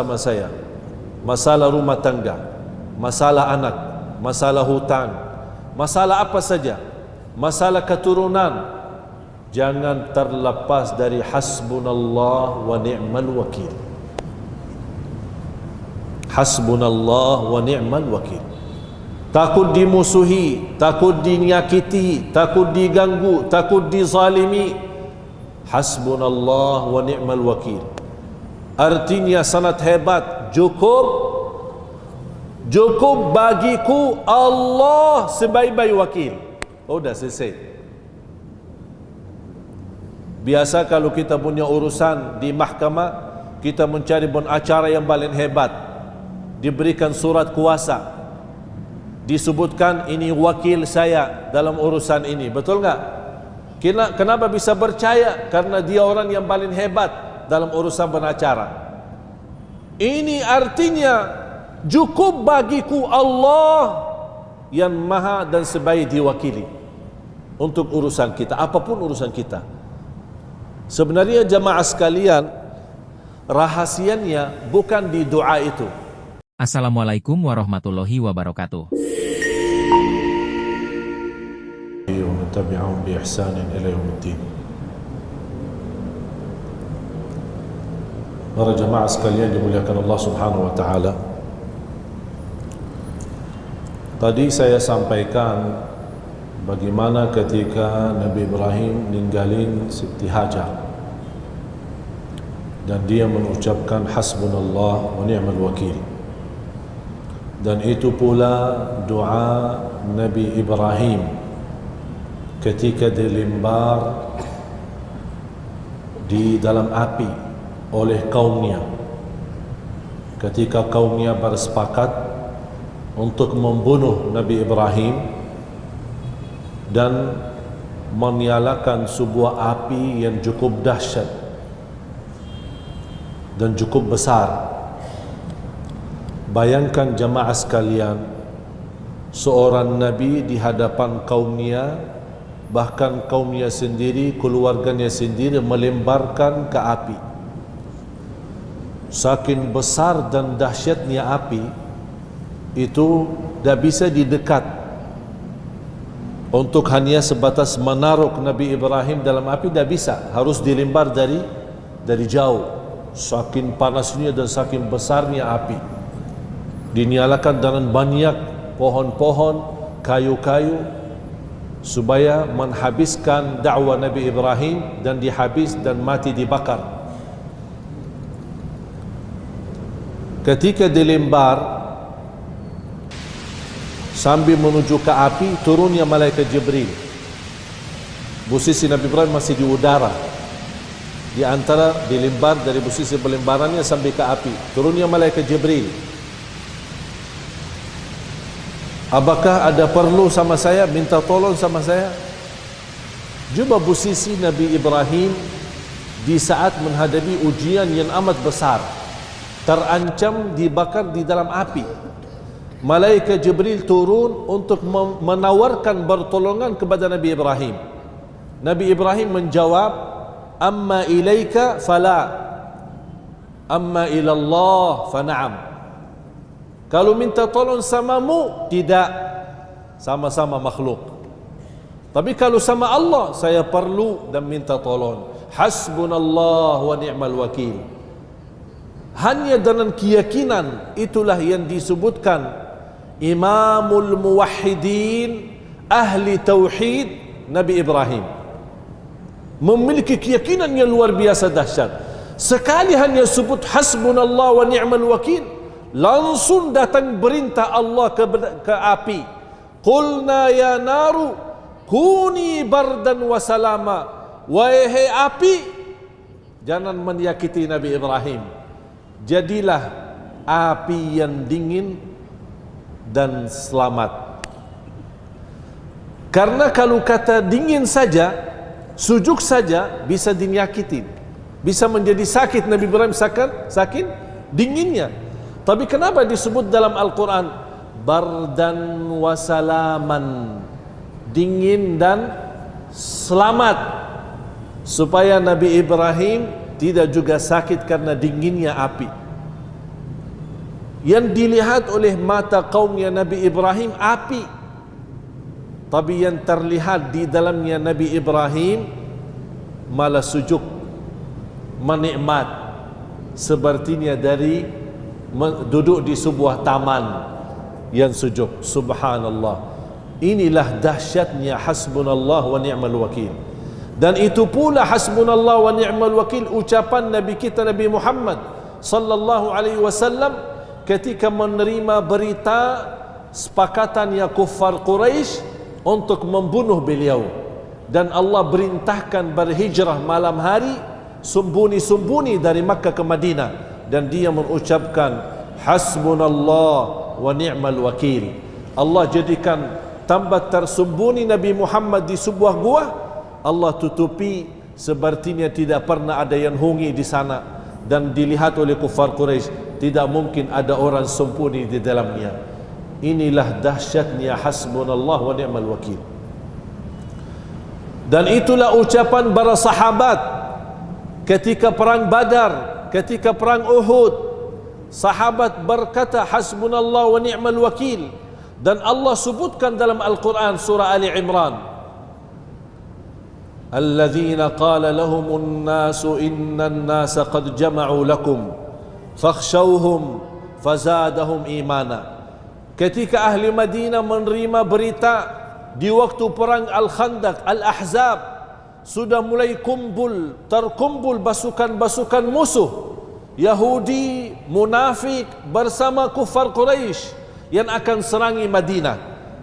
sama saya, masalah rumah tangga, masalah anak, masalah hutang, masalah apa saja, masalah keturunan, jangan terlepas dari hasbunallah wa ni'mal wakil. Hasbunallah wa ni'mal wakil. Takut dimusuhi, takut dinyakiti, takut diganggu, takut dizalimi. Hasbunallah wa ni'mal wakil. Artinya sangat hebat. Cukup bagiku Allah sebaik-baik wakil. Udah selesai. Biasa kalau kita punya urusan di mahkamah, kita mencari pengacara yang paling hebat, diberikan surat kuasa, disebutkan ini wakil saya dalam urusan ini. Betul enggak? Kenapa bisa percaya? Karena dia orang yang paling hebat dalam urusan pengacara. Ini artinya cukup bagiku Allah yang maha dan sebaik diwakili untuk urusan kita, apapun urusan kita. Sebenarnya jamaah sekalian, rahasianya bukan di doa itu. Assalamualaikum warahmatullahi wabarakatuh. Wa tabi'ahum bi ihsanin ila yaumiddin. Para jamaah sekalian dimuliakan Allah Subhanahu wa taala. Tadi saya sampaikan bagaimana ketika Nabi Ibrahim ninggalin Siti Hajar dan dia mengucapkan hasbunallah wa ni'mal wakil. Dan itu pula doa Nabi Ibrahim ketika dilembar di dalam api oleh kaumnya, ketika kaumnya bersepakat untuk membunuh Nabi Ibrahim dan menyalakan sebuah api yang cukup dahsyat dan cukup besar. Bayangkan jamaah sekalian, seorang Nabi di hadapan kaumnya, bahkan kaumnya sendiri, keluarganya sendiri melemparkan ke api. Saking besar dan dahsyatnya api itu, tidak bisa didekat. Untuk hanya sebatas menaruh Nabi Ibrahim dalam api tidak bisa, harus dilempar dari jauh. Saking panasnya dan saking besarnya api, dinyalakan dengan banyak pohon-pohon, kayu-kayu, supaya menghabiskan dakwah Nabi Ibrahim dan dihabis dan mati dibakar. Ketika dilempar sambil menuju ke api, turunnya malaikat Jibril. Posisi Nabi Ibrahim masih di udara, di antara dilempar dari posisi pelembarannya sampai ke api, turunnya malaikat Jibril. Apakah ada perlu sama saya, minta tolong sama saya? Cuba posisi Nabi Ibrahim di saat menghadapi ujian yang amat besar, terancam dibakar di dalam api. Malaikat Jibril turun untuk menawarkan pertolongan kepada Nabi Ibrahim. Nabi Ibrahim menjawab, amma ilaika fala, amma ilallah fana'am. Kalau minta tolong samamu, tidak, sama-sama makhluk. Tapi kalau sama Allah, saya perlu dan minta tolong. Hasbunallah wa ni'mal wakil. Hanya dengan keyakinan itulah yang disebutkan Imamul Muwahhidin, ahli tauhid, Nabi Ibrahim memiliki keyakinan yang luar biasa dahsyat. Sekali hanya sebut hasbunallah wa ni'mal wakil, langsung datang perintah Allah ke api. Qulna ya naru kuni bardan wa salama. Wahai api, jangan menyakiti Nabi Ibrahim, jadilah api yang dingin dan selamat. Karena kalau kata dingin saja, sujuk saja, bisa dinyakiti, bisa menjadi sakit. Nabi Ibrahim sakit dinginnya. Tapi kenapa disebut dalam Al-Quran bardan wasalaman, dingin dan selamat, supaya Nabi Ibrahim tidak juga sakit karena dinginnya api. Yang dilihat oleh mata kaumnya Nabi Ibrahim api, tapi yang terlihat di dalamnya Nabi Ibrahim malah sujuk, menikmat, sepertinya dari duduk di sebuah taman yang sujuk. Subhanallah. Inilah dahsyatnya hasbunallah wa ni'mal wakil. Dan itu pula hasbunallah wa ni'mal wakil ucapan Nabi kita Nabi Muhammad sallallahu alaihi wasallam ketika menerima berita sepakatannya kuffar Quraisy untuk membunuh beliau, dan Allah perintahkan berhijrah malam hari sembunyi-sembunyi dari Makkah ke Madinah, dan dia mengucapkan hasbunallah wa ni'mal wakil. Allah jadikan tambah tersembunyi Nabi Muhammad di sebuah gua, Allah tutupi sepertinya tidak pernah ada yang hungi di sana, dan dilihat oleh kufar Quraisy tidak mungkin ada orang sembunyi di dalamnya. Inilah dahsyatnya hasbunallah wa ni'mal wakil. Dan itulah ucapan para sahabat ketika perang Badar, ketika perang Uhud. Sahabat berkata hasbunallah wa ni'mal wakil. Dan Allah sebutkan dalam Al-Quran surah Ali Imran, alladzina qala lahumun nasu innan nasa qad jama'u lakum fakhshawhum fazadahum imana. Ketika ahli Madinah menerima berita di waktu perang Al-Khandaq, Al-Ahzab, sudah mulai terkumpul basukan-basukan musuh Yahudi, munafik bersama kufar Quraisy yang akan serangi Madinah,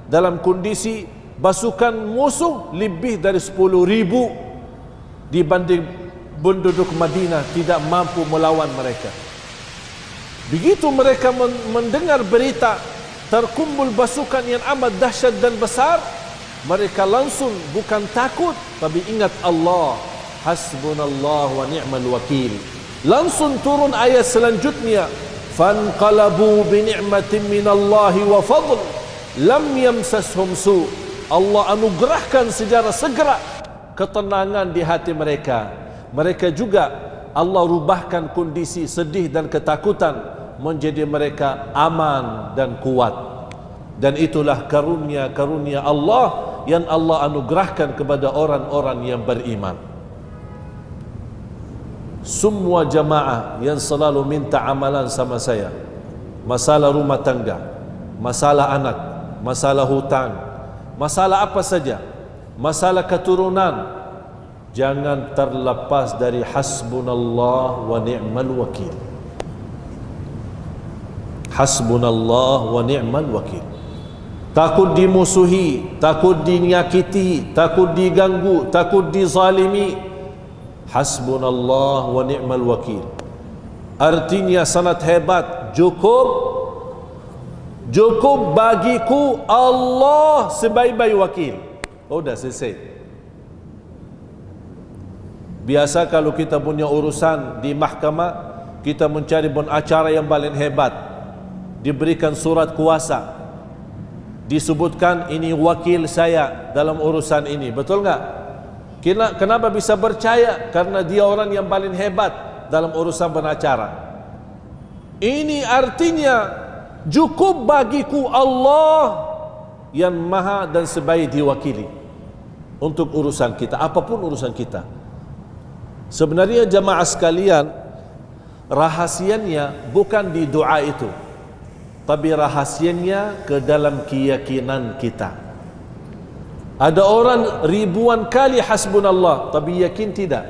dalam kondisi basukan musuh lebih dari 10,000 dibanding penduduk Madinah tidak mampu melawan mereka. Begitu mereka mendengar berita terkumpul basukan yang amat dahsyat dan besar, mereka langsung bukan takut tapi ingat Allah, hasbunallah wa ni'mal wakil. Langsung turun ayat selanjutnya, fanqalabu bi ni'matin minallahi wa fadl lam yamsashum su. Allah anugerahkan secara segera ketenangan di hati mereka. Mereka juga Allah rubahkan kondisi sedih dan ketakutan menjadi mereka aman dan kuat. Dan itulah karunia-karunia Allah yang Allah anugerahkan kepada orang-orang yang beriman. Semua jamaah yang selalu minta amalan sama saya, masalah rumah tangga, masalah anak, masalah hutang, masalah apa saja, masalah keturunan, jangan terlepas dari hasbunallah wa ni'mal wakil. Hasbunallah wa ni'mal wakil. Takut dimusuhi, takut dinyakiti, takut diganggu, takut dizalimi. Hasbunallah wa ni'mal wakil. Artinya sangat hebat. Cukup bagiku Allah sebaik-baik wakil. Udah selesai. Biasa kalau kita punya urusan di mahkamah, kita mencari pengacara yang paling hebat, diberikan surat kuasa, disebutkan ini wakil saya dalam urusan ini. Betul enggak? Kenapa bisa percaya? Karena dia orang yang paling hebat dalam urusan pengacara. Ini artinya cukup bagiku Allah yang maha dan sebaik diwakili untuk urusan kita, apapun urusan kita. Sebenarnya jamaah sekalian, rahasianya bukan di doa itu, tapi rahasianya ke dalam keyakinan kita. Ada orang ribuan kali hasbunallah tapi yakin tidak.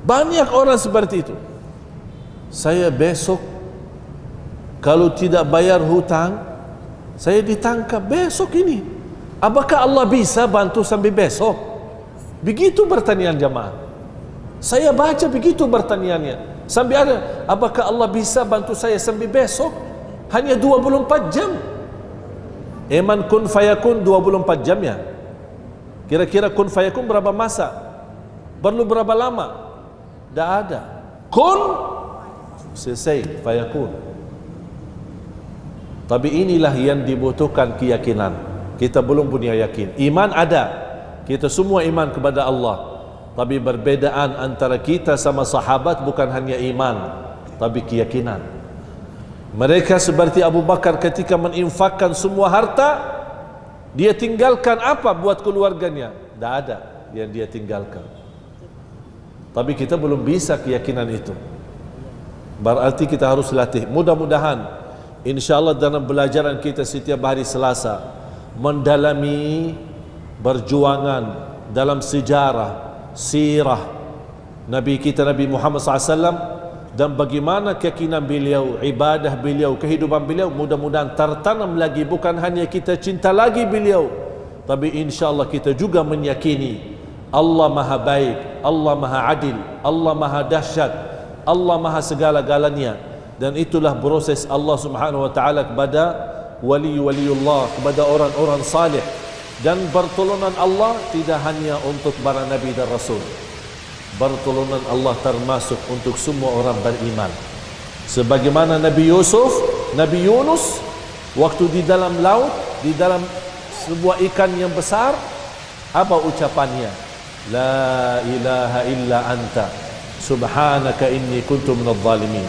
Banyak orang seperti itu. Saya besok kalau tidak bayar hutang, saya ditangkap besok ini. Apakah Allah bisa bantu sampai besok? Begitu pertanyaan jamaah. Saya baca begitu pertanyaannya. Sampai ada, apakah Allah bisa bantu saya sampai besok? Hanya 24 jam. Iman kun fayakun 24 jam ya. Kira-kira kun fayakun berapa masa? Perlu berapa lama? Tidak ada. Kun selesai fayakun. Tapi inilah yang dibutuhkan keyakinan. Kita belum punya yakin. Iman ada. Kita semua iman kepada Allah. Tapi berbedaan antara kita sama sahabat bukan hanya iman, tapi keyakinan. Mereka seperti Abu Bakar ketika meninfakkan semua harta, dia tinggalkan apa buat keluarganya? Tidak ada yang dia tinggalkan. Tapi kita belum bisa keyakinan itu. Berarti kita harus latih. Mudah-mudahan insyaAllah dalam belajaran kita setiap hari Selasa mendalami perjuangan dalam sejarah, sirah Nabi kita Nabi Muhammad SAW dan bagaimana keyakinan beliau, ibadah beliau, kehidupan beliau. Mudah-mudahan tertanam lagi, bukan hanya kita cinta lagi beliau, tapi insyaAllah kita juga meyakini Allah Maha Baik, Allah Maha Adil, Allah Maha Dahsyat, Allah Maha segala-galanya. Dan itulah proses Allah Subhanahu Wa Taala kepada wali-waliullah, kepada orang-orang salih. Dan pertolongan Allah tidak hanya untuk para nabi dan rasul. Pertolongan Allah termasuk untuk semua orang beriman. Sebagaimana Nabi Yusuf, Nabi Yunus waktu di dalam laut, di dalam sebuah ikan yang besar, apa ucapannya? La ilaha illa anta subhanaka inni kuntu minadh dhalimin.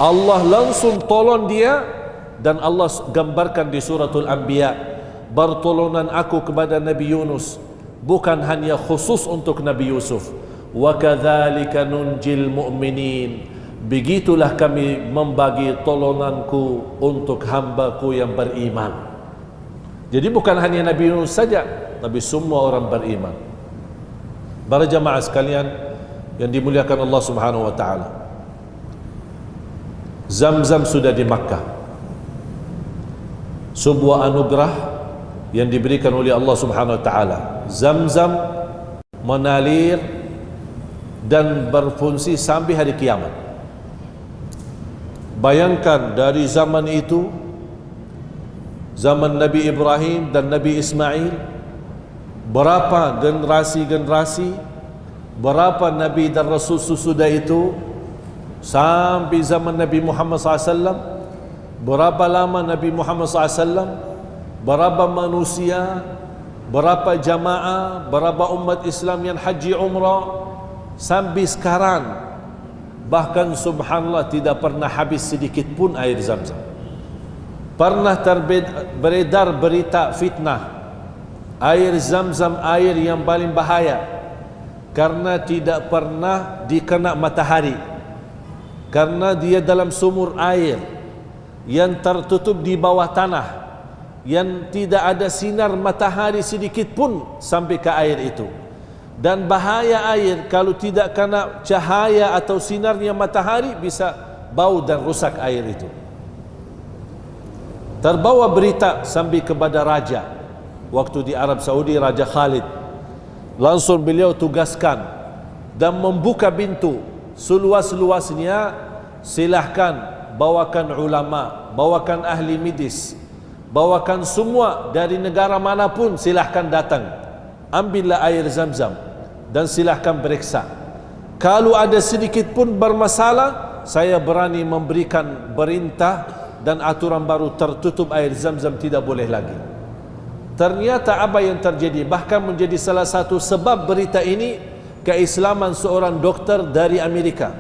Allah langsung tolong dia, dan Allah gambarkan di suratul Anbiya, pertolongan aku kepada Nabi Yunus bukan hanya khusus untuk Nabi Yusuf. Wa kadzalika nunjil mu'minin, begitulah kami membagi tolonganku untuk hambaku yang beriman. Jadi bukan hanya Nabi Yunus saja, tapi semua orang beriman. Para jamaah sekalian yang dimuliakan Allah Subhanahu wa taala, Zamzam sudah di Makkah, sebuah anugerah yang diberikan oleh Allah Subhanahu wa taala. Zamzam menalir dan berfungsi sampai hari kiamat. Bayangkan dari zaman itu, zaman Nabi Ibrahim dan Nabi Ismail, berapa generasi-generasi, berapa Nabi dan Rasul sesudah itu, sampai zaman Nabi Muhammad SAW. Berapa lama Nabi Muhammad SAW, berapa manusia, berapa jamaah, berapa umat Islam yang haji umrah, sampai sekarang bahkan subhanallah tidak pernah habis sedikit pun air Zamzam. Pernah beredar berita fitnah, air Zamzam air yang paling bahaya karena tidak pernah dikena matahari, karena dia dalam sumur air yang tertutup di bawah tanah, yang tidak ada sinar matahari sedikit pun sampai ke air itu. Dan bahaya air, kalau tidak kena cahaya atau sinarnya matahari, bisa bau dan rusak air itu. Terbawa berita sampai kepada raja waktu di Arab Saudi, Raja Khalid. Langsung beliau tugaskan dan membuka pintu seluas-luasnya, silahkan bawakan ulama, bawakan ahli medis, bawakan semua dari negara manapun, silahkan datang, ambillah air Zamzam dan silahkan periksa. Kalau ada sedikit pun bermasalah, saya berani memberikan perintah dan aturan baru, tertutup air Zamzam, tidak boleh lagi. Ternyata apa yang terjadi, bahkan menjadi salah satu sebab berita ini, keislaman seorang dokter dari Amerika,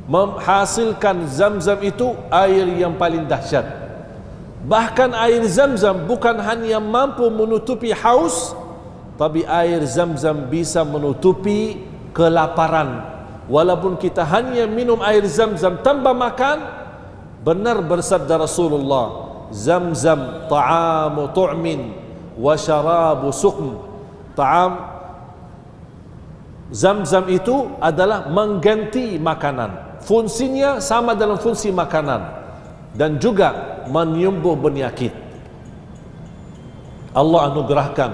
menghasilkan Zamzam itu air yang paling dahsyat. Bahkan air Zamzam bukan hanya mampu menutupi haus, tapi air Zamzam bisa menutupi kelaparan. Walaupun kita hanya minum air Zamzam tanpa makan, benar bersabda Rasulullah, Zamzam ta'amu tu'min wa syarabu suqm. Zamzam itu adalah mengganti makanan, fungsinya sama dalam fungsi makanan, dan juga menyembuh penyakit. Allah anugerahkan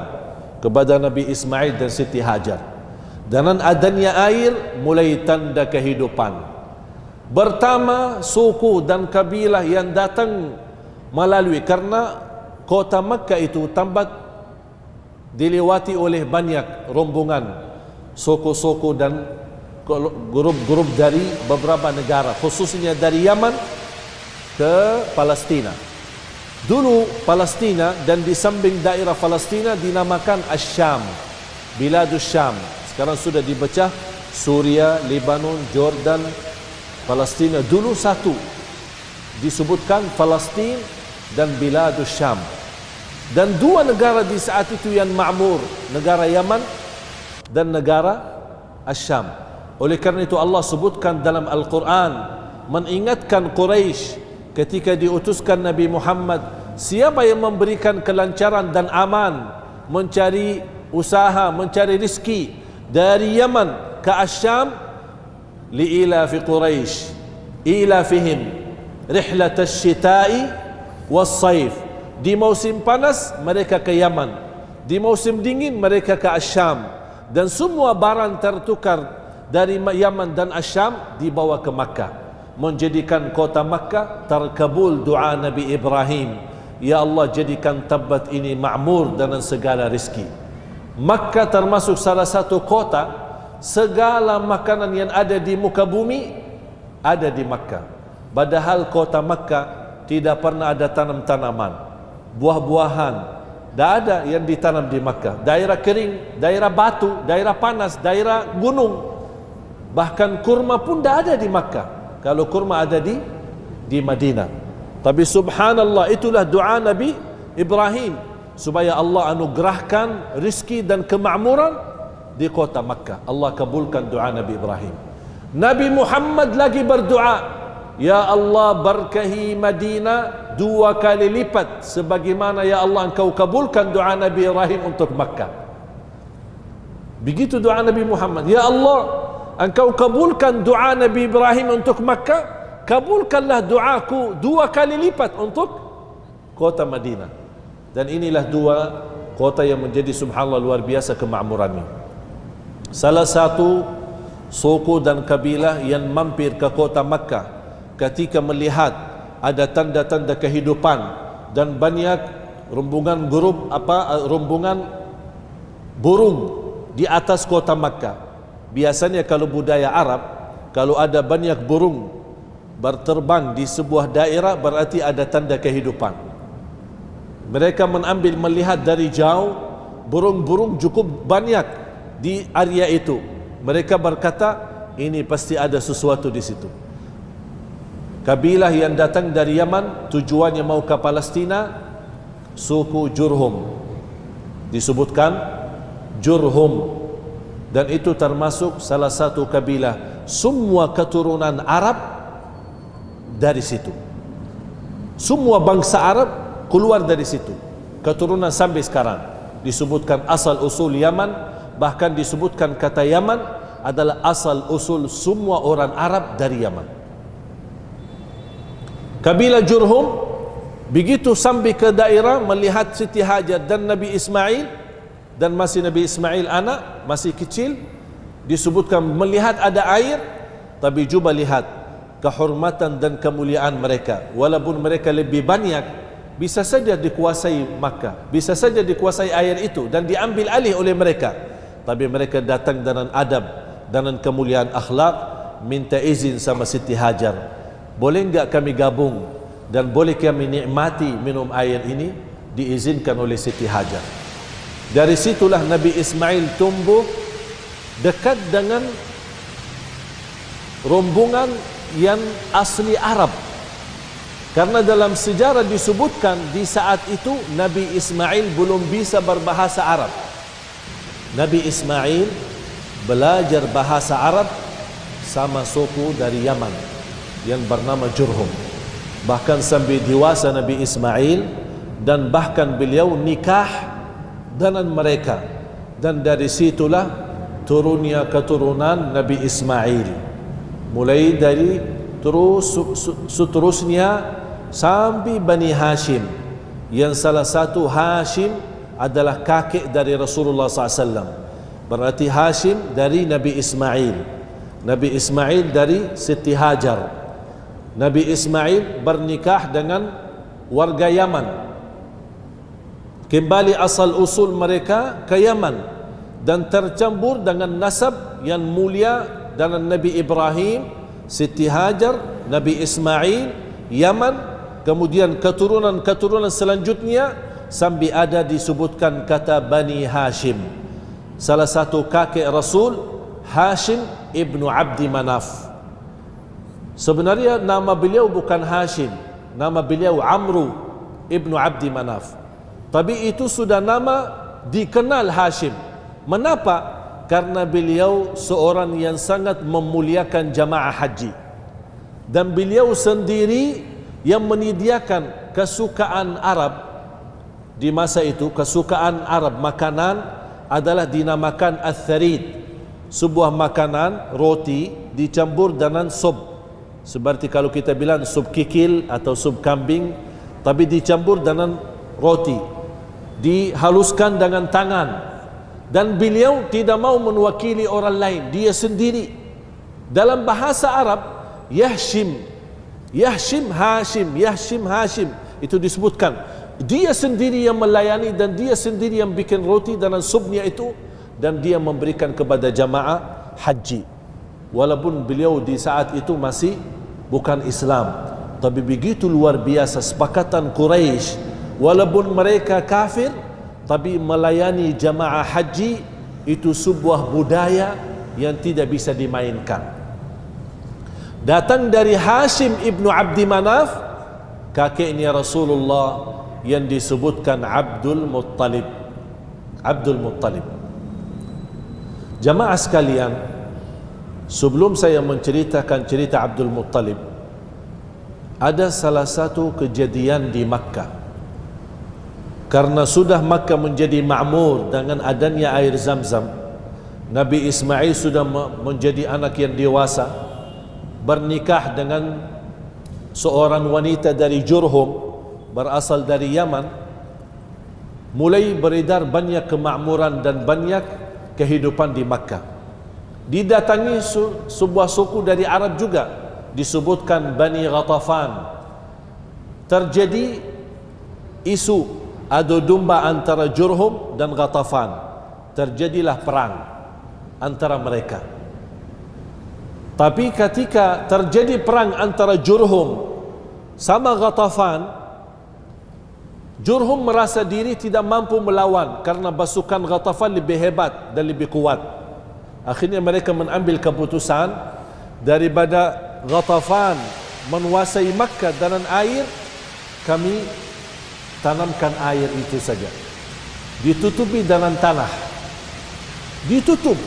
kepada Nabi Ismail dan Siti Hajar, dengan adanya air mulai tanda kehidupan. Pertama, suku dan kabilah yang datang melalui, karena kota Makkah itu tempat dilewati oleh banyak rombongan, suku-suku dan grup-grup dari beberapa negara, khususnya dari Yaman ke Palestina. Dulu Palestina dan di samping daerah Palestina dinamakan Asyam, Biladus Syam. Sekarang sudah dipecah, Suria, Lebanon, Jordan, Palestina. Dulu satu. disebutkan Palestin dan Biladus Syam. Dan dua negara di saat itu yang makmur, negara Yaman dan negara Asyam. Oleh kerana itu Allah sebutkan dalam Al-Quran, mengingatkan Quraisy ketika diutuskan Nabi Muhammad, siapa yang memberikan kelancaran dan aman mencari usaha, mencari rizki dari Yaman ke Asyam, li'ilafi Quraisy ilafihim rihlatasy syita'i was-saif. Di musim panas mereka ke Yaman, di musim dingin mereka ke Asyam, dan semua barang tertukar dari Yaman dan Asyam dibawa ke Makkah, menjadikan kota Makkah terkabul doa Nabi Ibrahim, ya Allah jadikan tempat ini makmur dengan segala rezeki. Makkah termasuk salah satu kota, segala makanan yang ada di muka bumi ada di Makkah. Padahal kota Makkah tidak pernah ada tanam-tanaman, buah-buahan, tidak ada yang ditanam di Makkah. Daerah kering, daerah batu, daerah panas, daerah gunung. Bahkan kurma pun tidak ada di Makkah. Kalau kurma ada di Madinah. Tapi subhanallah, itulah doa Nabi Ibrahim supaya Allah anugerahkan rizki dan kemakmuran di kota Makkah. Allah kabulkan doa Nabi Ibrahim. Nabi Muhammad lagi berdoa, ya Allah berkahi Madinah 2 kali lipat sebagaimana ya Allah engkau kabulkan doa Nabi Ibrahim untuk Makkah. Begitu doa Nabi Muhammad, ya Allah engkau kabulkan doa Nabi Ibrahim untuk Makkah, kabulkanlah doaku 2 kali lipat untuk kota Madinah. Dan inilah 2 kota yang menjadi subhanallah luar biasa kemakmurannya. Salah satu suku dan kabilah yang mampir ke kota Makkah ketika melihat ada tanda-tanda kehidupan dan banyak rombongan rombongan burung di atas kota Makkah. Biasanya kalau budaya Arab, kalau ada banyak burung berterbang di sebuah daerah berarti ada tanda kehidupan. Mereka melihat dari jauh burung-burung cukup banyak di area itu. Mereka berkata, ini pasti ada sesuatu di situ. Kabilah yang datang dari Yaman tujuannya mau ke Palestina, suku Jurhum, disebutkan Jurhum, dan itu termasuk salah satu kabilah, semua keturunan Arab dari situ. Semua bangsa Arab keluar dari situ, keturunan sampai sekarang. Disebutkan asal usul Yaman, bahkan disebutkan kata Yaman adalah asal usul semua orang Arab dari Yaman. Kabilah Jurhum begitu sampai ke daerah melihat Siti Hajar dan Nabi Ismail, dan masih Nabi Ismail anak masih kecil, disebutkan melihat ada air, tapi cuba lihat kehormatan dan kemuliaan mereka. Walaupun mereka lebih banyak, bisa saja dikuasai Makkah, bisa saja dikuasai air itu dan diambil alih oleh mereka, tapi mereka datang dengan adab, dengan kemuliaan akhlak, minta izin sama Siti Hajar, boleh enggak kami gabung dan boleh kami nikmati minum air ini? Diizinkan oleh Siti Hajar. Dari situlah Nabi Ismail tumbuh dekat dengan rombongan yang asli Arab. Karena dalam sejarah disebutkan di saat itu Nabi Ismail belum bisa berbahasa Arab. Nabi Ismail belajar bahasa Arab sama suku dari Yaman yang bernama Jurhum. Bahkan sampai dewasa Nabi Ismail, dan bahkan beliau nikah dengan mereka, dan dari situlah turunnya keturunan Nabi Ismail, mulai dari seterusnya sampai Bani Hashim, yang salah satu Hashim adalah kakek dari Rasulullah SAW. Berarti Hashim dari Nabi Ismail, Nabi Ismail dari Siti Hajar. Nabi Ismail bernikah dengan warga Yaman, kembali asal usul mereka ke Yaman, dan tercampur dengan nasab yang mulia dengan Nabi Ibrahim, Siti Hajar, Nabi Ismail, Yaman, kemudian keturunan-keturunan selanjutnya sampai ada disebutkan kata Bani Hashim. Salah satu kakek Rasul, Hashim ibnu Abdi Manaf. Sebenarnya nama beliau bukan Hashim, nama beliau Amru ibnu Abdi Manaf. Tapi itu sudah nama dikenal Hashim. Mengapa? Karena beliau seorang yang sangat memuliakan jamaah haji. Dan beliau sendiri yang menyediakan kesukaan Arab di masa itu. Kesukaan Arab makanan adalah dinamakan al-tharid, sebuah makanan roti dicampur dengan sup. Seperti kalau kita bilang sup kikil atau sup kambing, tapi dicampur dengan roti, dihaluskan dengan tangan. Dan beliau tidak mau mewakili orang lain, dia sendiri. Dalam bahasa Arab, Yahshim, Yahshim Hashim, Yahshim Hashim, itu disebutkan dia sendiri yang melayani dan dia sendiri yang bikin roti dengan supnya itu, dan dia memberikan kepada jamaah haji. Walaupun beliau di saat itu masih bukan Islam, tapi begitu luar biasa sepakatan Quraisy, walaupun mereka kafir, tapi melayani jamaah haji itu sebuah budaya yang tidak bisa dimainkan. Datang dari Hashim ibnu Abdi Manaf, kakeknya Rasulullah yang disebutkan Abdul Muttalib. Abdul Muttalib. Jamaah sekalian, sebelum saya menceritakan cerita Abdul Muttalib, ada salah satu kejadian di Makkah. Karena sudah Makkah menjadi ma'mur dengan adanya air Zamzam, Nabi Ismail sudah menjadi anak yang dewasa, bernikah dengan seorang wanita dari Jurhum, berasal dari Yaman. Mulai beredar banyak kemakmuran dan banyak kehidupan di Makkah. Didatangi sebuah suku dari Arab juga, disebutkan Bani Ghatafan. Terjadi isu adu domba antara Jurhum dan Ghatafan. Terjadilah perang antara mereka. Tapi ketika terjadi perang antara Jurhum sama Ghatafan, Jurhum merasa diri tidak mampu melawan karena pasukan Ghatafan lebih hebat dan lebih kuat. Akhirnya mereka mengambil keputusan, daripada Ghatafan menguasai Makkah dengan air, kami tanamkan air itu saja, ditutupi dengan tanah, ditutup,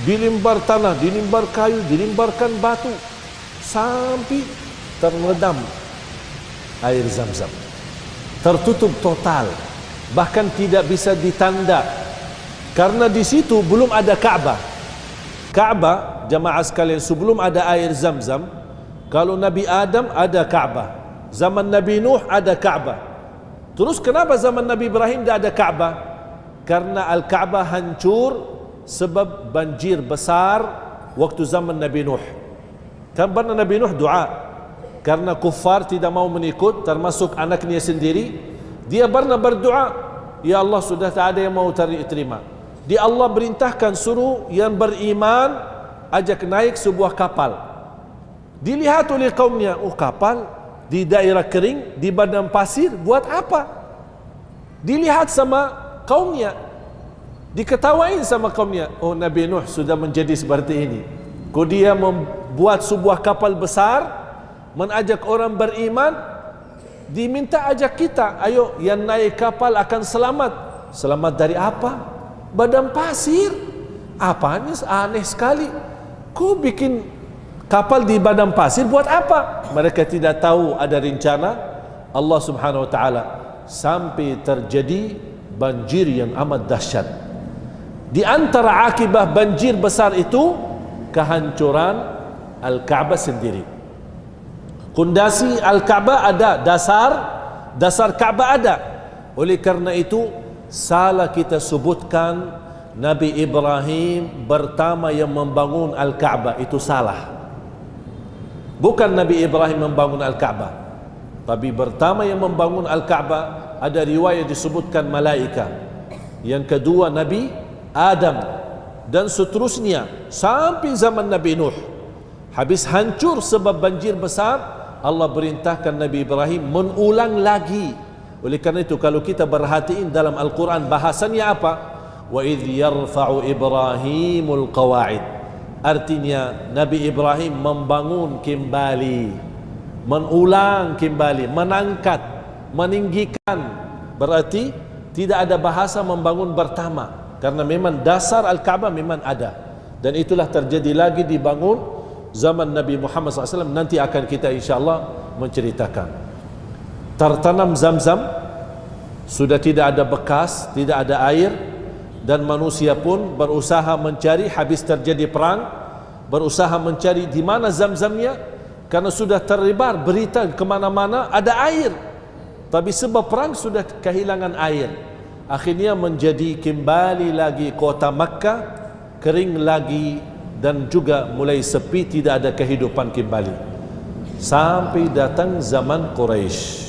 dilimbar tanah, dilimbar kayu, dilimbarkan batu, sampai terendam air Zamzam, tertutup total, bahkan tidak bisa ditanda. Karena di situ belum ada Ka'bah. Ka'bah, jamaah sekalian, sebelum ada air Zamzam, kalau Nabi Adam ada Ka'bah, zaman Nabi Nuh ada Ka'bah. Terus kenapa zaman Nabi Ibrahim tidak ada Ka'bah? Karena Al-Ka'bah hancur sebab banjir besar waktu zaman Nabi Nuh. Kan pernah Nabi Nuh doa, karena kuffar tidak mau mengikut, termasuk anaknya sendiri, dia pernah berdoa, ya Allah, sudah tak ada yang mau terima. Dia Allah perintahkan suruh yang beriman ajak naik sebuah kapal. Dilihat oleh kaumnya, oh kapal di daerah kering, di badan pasir, buat apa? Dilihat sama kaumnya, diketawain sama kaumnya, oh Nabi Nuh sudah menjadi seperti ini. Kau dia membuat sebuah kapal besar, mengajak orang beriman, diminta ajak kita, ayo yang naik kapal akan selamat. Selamat dari apa? Badan pasir. Apanya aneh sekali. Kau bikin kapal di badan pasir buat apa? Mereka tidak tahu ada rencana Allah Subhanahu wa taala, sampai terjadi banjir yang amat dahsyat. Di antara akibat banjir besar itu kehancuran Al-Ka'bah sendiri. Pondasi Al-Ka'bah ada, dasar Ka'bah ada. Oleh karena itu salah kita sebutkan Nabi Ibrahim pertama yang membangun Al-Ka'bah, itu salah. Bukan Nabi Ibrahim membangun Al-Ka'bah, tapi pertama yang membangun Al-Ka'bah ada riwayat disebutkan malaika. Yang kedua Nabi Adam, dan seterusnya sampai zaman Nabi Nuh. Habis hancur sebab banjir besar, Allah perintahkan Nabi Ibrahim mengulang lagi. Oleh karena itu kalau kita perhatiin dalam Al-Quran bahasannya apa? Wa idh yarfa'u Ibrahimul qawa'id. Artinya Nabi Ibrahim membangun kembali Mengulang kembali, menangkat, meninggikan. Berarti tidak ada bahasa membangun pertama, karena memang dasar Al-Kaabah memang ada. Dan itulah terjadi lagi dibangun zaman Nabi Muhammad SAW. Nanti akan kita insyaAllah menceritakan. Tertanam Zamzam, sudah tidak ada bekas, tidak ada air, dan manusia pun berusaha mencari. Habis terjadi perang, berusaha mencari di mana Zamzamnya, karena sudah tersebar berita kemana-mana ada air, tapi sebab perang sudah kehilangan air. Akhirnya menjadi kembali lagi kota Makkah kering lagi, dan juga mulai sepi, tidak ada kehidupan kembali, sampai datang zaman Quraisy.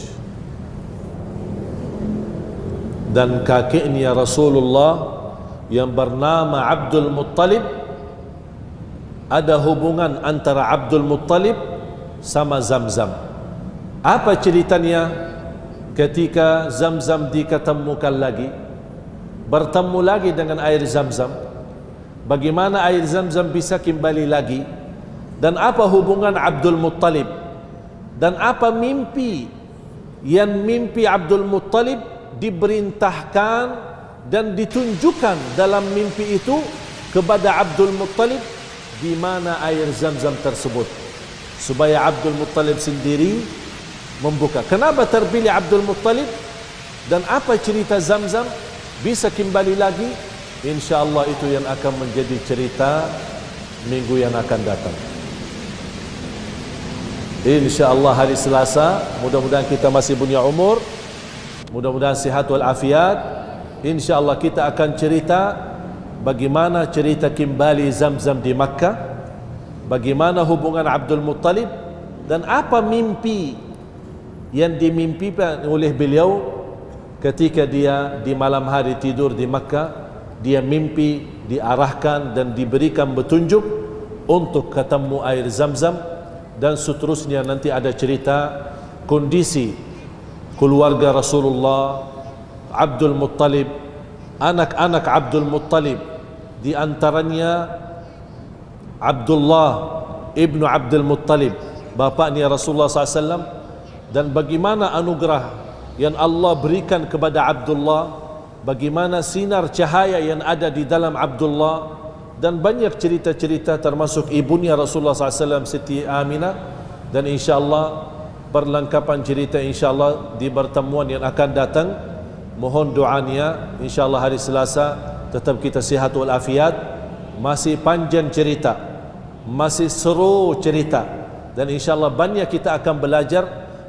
Dan kakeknya Rasulullah yang bernama Abdul Muttalib, ada hubungan antara Abdul Muttalib sama Zamzam. Apa ceritanya ketika Zamzam diketemukan lagi, bertemu lagi dengan air Zamzam? Bagaimana air Zamzam bisa kembali lagi? Dan apa hubungan Abdul Muttalib? Dan apa mimpi yang mimpi Abdul Muttalib diperintahkan dan ditunjukkan dalam mimpi itu kepada Abdul Muttalib di mana air Zamzam tersebut, supaya Abdul Muttalib sendiri membuka. Kenapa terpilih Abdul Muttalib dan apa cerita Zamzam bisa kembali lagi? InsyaAllah itu yang akan menjadi cerita minggu yang akan datang. InsyaAllah hari Selasa, mudah-mudahan kita masih punya umur, mudah-mudahan sihat wal afiat. InsyaAllah kita akan cerita bagaimana cerita kembali Zamzam di Makkah, bagaimana hubungan Abdul Muttalib, dan apa mimpi yang dimimpikan oleh beliau ketika dia di malam hari tidur di Makkah. Dia mimpi diarahkan dan diberikan petunjuk untuk ketemu air Zamzam, dan seterusnya nanti ada cerita kondisi keluarga Rasulullah, Abdul Muttalib, anak-anak Abdul Muttalib, di antaranya Abdullah ibnu Abdul Muttalib, bapaknya Rasulullah SAW, dan bagaimana anugerah yang Allah berikan kepada Abdullah, bagaimana sinar cahaya yang ada di dalam Abdullah, dan banyak cerita-cerita termasuk ibunya Rasulullah SAW, Siti Aminah. Dan insyaAllah perlengkapan cerita insyaAllah di pertemuan yang akan datang. Mohon doanya insyaAllah hari Selasa tetap kita sihat wal afiat. Masih panjang cerita, masih seru cerita, dan insyaAllah banyak kita akan belajar.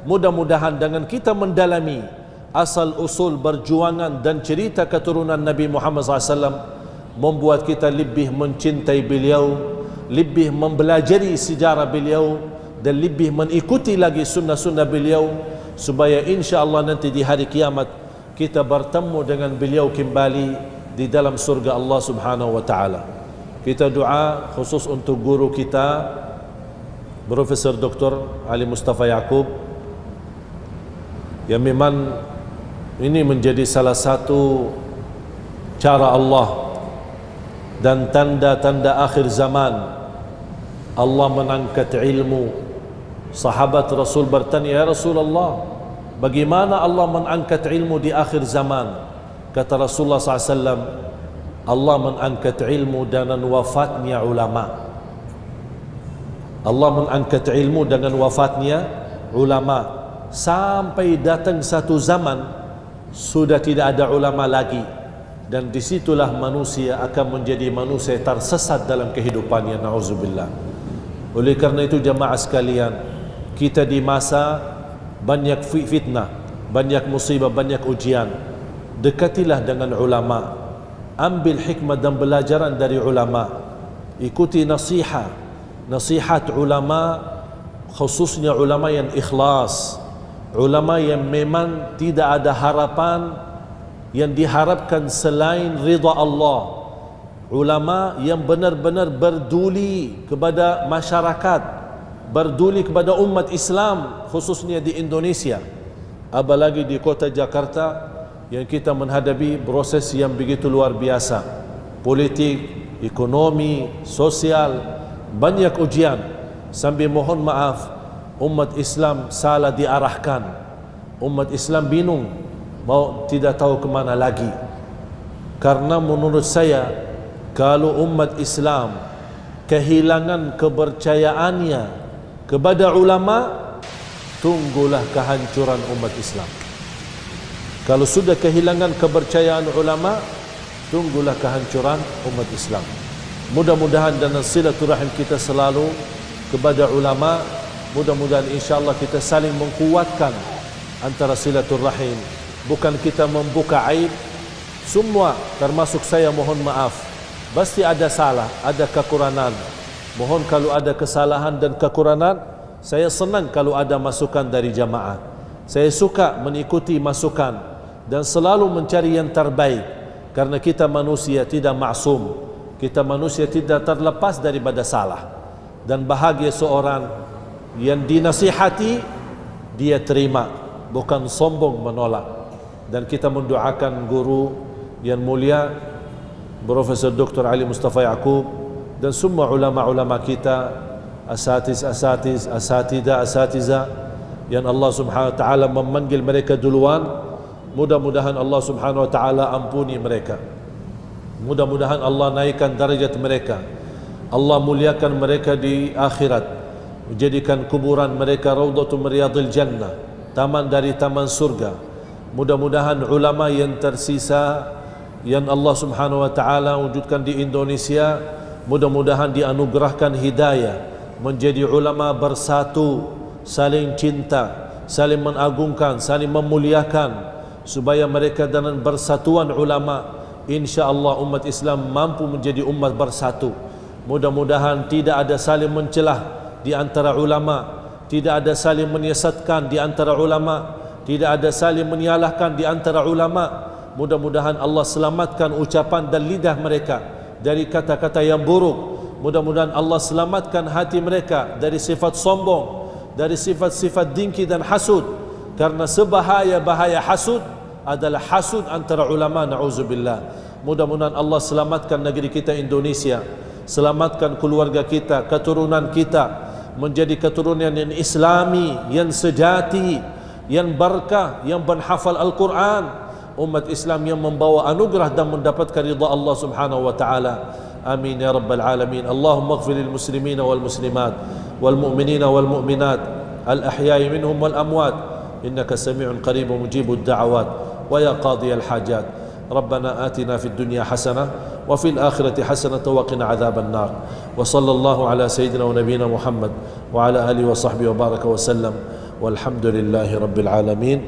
Mudah-mudahan dengan kita mendalami asal usul perjuangan dan cerita keturunan Nabi Muhammad SAW, membuat kita lebih mencintai beliau, lebih mempelajari sejarah beliau, dan lebih mengikuti lagi sunnah-sunnah beliau, supaya insyaAllah nanti di hari kiamat kita bertemu dengan beliau kembali di dalam surga Allah Subhanahu wa ta'ala. Kita doa khusus untuk guru kita Profesor Dr. Ali Mustafa Yaakob, yang memang ini menjadi salah satu cara Allah dan tanda-tanda akhir zaman. Allah mengangkat ilmu. Sahabat Rasul bertanya, ya Rasulullah, bagaimana Allah mengangkat ilmu di akhir zaman? Kata Rasulullah SAW, Allah mengangkat ilmu dengan wafatnya ulama. Allah mengangkat ilmu dengan wafatnya ulama. Sampai datang satu zaman sudah tidak ada ulama lagi, dan disitulah manusia akan menjadi manusia tersesat dalam kehidupannya. Na'udzubillah. Oleh karena itu jamaah sekalian, kita di masa banyak fitnah, banyak musibah, banyak ujian, dekatilah dengan ulama, ambil hikmah dan pelajaran dari ulama, ikuti nasihat ulama, khususnya ulama yang ikhlas, ulama yang memang tidak ada harapan yang diharapkan selain ridha Allah, ulama yang benar-benar berduli kepada masyarakat, berduli kepada umat Islam khususnya di Indonesia, apalagi di kota Jakarta yang kita menghadapi proses yang begitu luar biasa, politik, ekonomi, sosial, banyak ujian. Sambil mohon maaf umat Islam salah diarahkan, umat Islam bingung, mau tidak tahu ke mana lagi. Karena menurut saya, kalau umat Islam kehilangan kepercayaannya kepada ulama, tunggulah kehancuran umat Islam. Kalau sudah kehilangan kepercayaan ulama, tunggulah kehancuran umat Islam. Mudah-mudahan dengan silaturahim kita selalu kepada ulama, mudah-mudahan insyaAllah kita saling menguatkan antara silaturahim. Bukan kita membuka aib. Semua termasuk saya mohon maaf, pasti ada salah, ada kekurangan. Mohon kalau ada kesalahan dan kekurangan, saya senang kalau ada masukan dari jamaah. Saya suka mengikuti masukan dan selalu mencari yang terbaik, karena kita manusia tidak maksum, kita manusia tidak terlepas daripada salah. Dan bahagia seorang yang dinasihati, dia terima, bukan sombong menolak. Dan kita mendoakan guru yang mulia Profesor Dr. Ali Mustafa Yaakob dan semua ulama-ulama kita, asatidah yang Allah Subhanahu wa taala memanggil mereka duluan. Mudah-mudahan Allah Subhanahu wa taala ampuni mereka. Mudah-mudahan Allah naikkan darajat mereka. Allah muliakan mereka di akhirat. Menjadikan kuburan mereka raudhatun min riyadil jannah, taman dari taman surga. Mudah-mudahan ulama yang tersisa yang Allah Subhanahu wa taala wujudkan di Indonesia, mudah-mudahan dianugerahkan hidayah menjadi ulama bersatu, saling cinta, saling mengagungkan, saling memuliakan, supaya mereka dengan bersatuan ulama, insya-Allah umat Islam mampu menjadi umat bersatu. Mudah-mudahan tidak ada saling mencelah di antara ulama, tidak ada saling menyesatkan di antara ulama, tidak ada saling menyalahkan di antara ulama. Mudah-mudahan Allah selamatkan ucapan dan lidah mereka dari kata-kata yang buruk. Mudah-mudahan Allah selamatkan hati mereka dari sifat sombong, dari sifat-sifat dengki dan hasud. Karena sebahaya-bahaya hasud adalah hasud antara ulama, na'udzubillah. Mudah-mudahan Allah selamatkan negeri kita Indonesia, selamatkan keluarga kita, keturunan kita menjadi keturunan yang islami, yang sejati, yang berkah, yang menghafal Al-Quran. Umat Islam yang membawa anugerah dan mendapatkan ridha Allah Subhanahu wa taala. Amin ya rabbal alamin. Allahumma ighfir lil muslimin wal muslimat wal mu'minina wal mu'minat al ahya'i minhum wal amwat innaka sami'un qaribun mujibud da'awat wa ya qadiyal hajat. Rabbana atina fid dunya hasanah wa fil akhirati hasanah wa qina adzaban nar. Wa sallallahu ala sayyidina wa nabiyyina Muhammad wa ala alihi wa sahbihi wa baraka wa sallam. Walhamdulillahi rabbil alamin.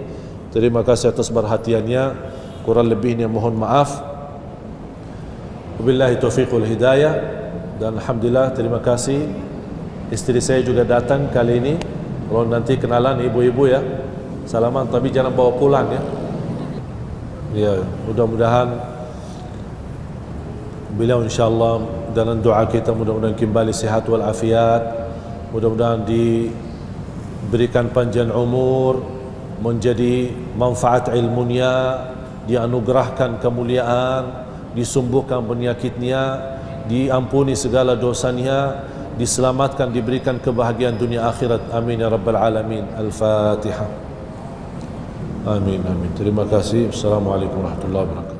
Terima kasih atas perhatiannya. Kurang lebihnya mohon maaf. Wabillahi taufiq wal hidayah. Dan alhamdulillah, terima kasih. Istri saya juga datang kali ini. Kalau nanti kenalan ibu-ibu ya, salaman, tapi jangan bawa pulang ya. Ya, mudah-mudahan beliau insyaAllah dalam doa kita mudah-mudahan kembali sehat wal afiat. Mudah-mudahan diberikan panjang umur, menjadi manfaat ilmunya, dianugerahkan kemuliaan, disembuhkan penyakitnya, diampuni segala dosanya, diselamatkan, diberikan kebahagiaan dunia akhirat. Amin ya rabbal alamin. Al-Fatihah. Amin amin. Terima kasih. Assalamualaikum warahmatullahi wabarakatuh.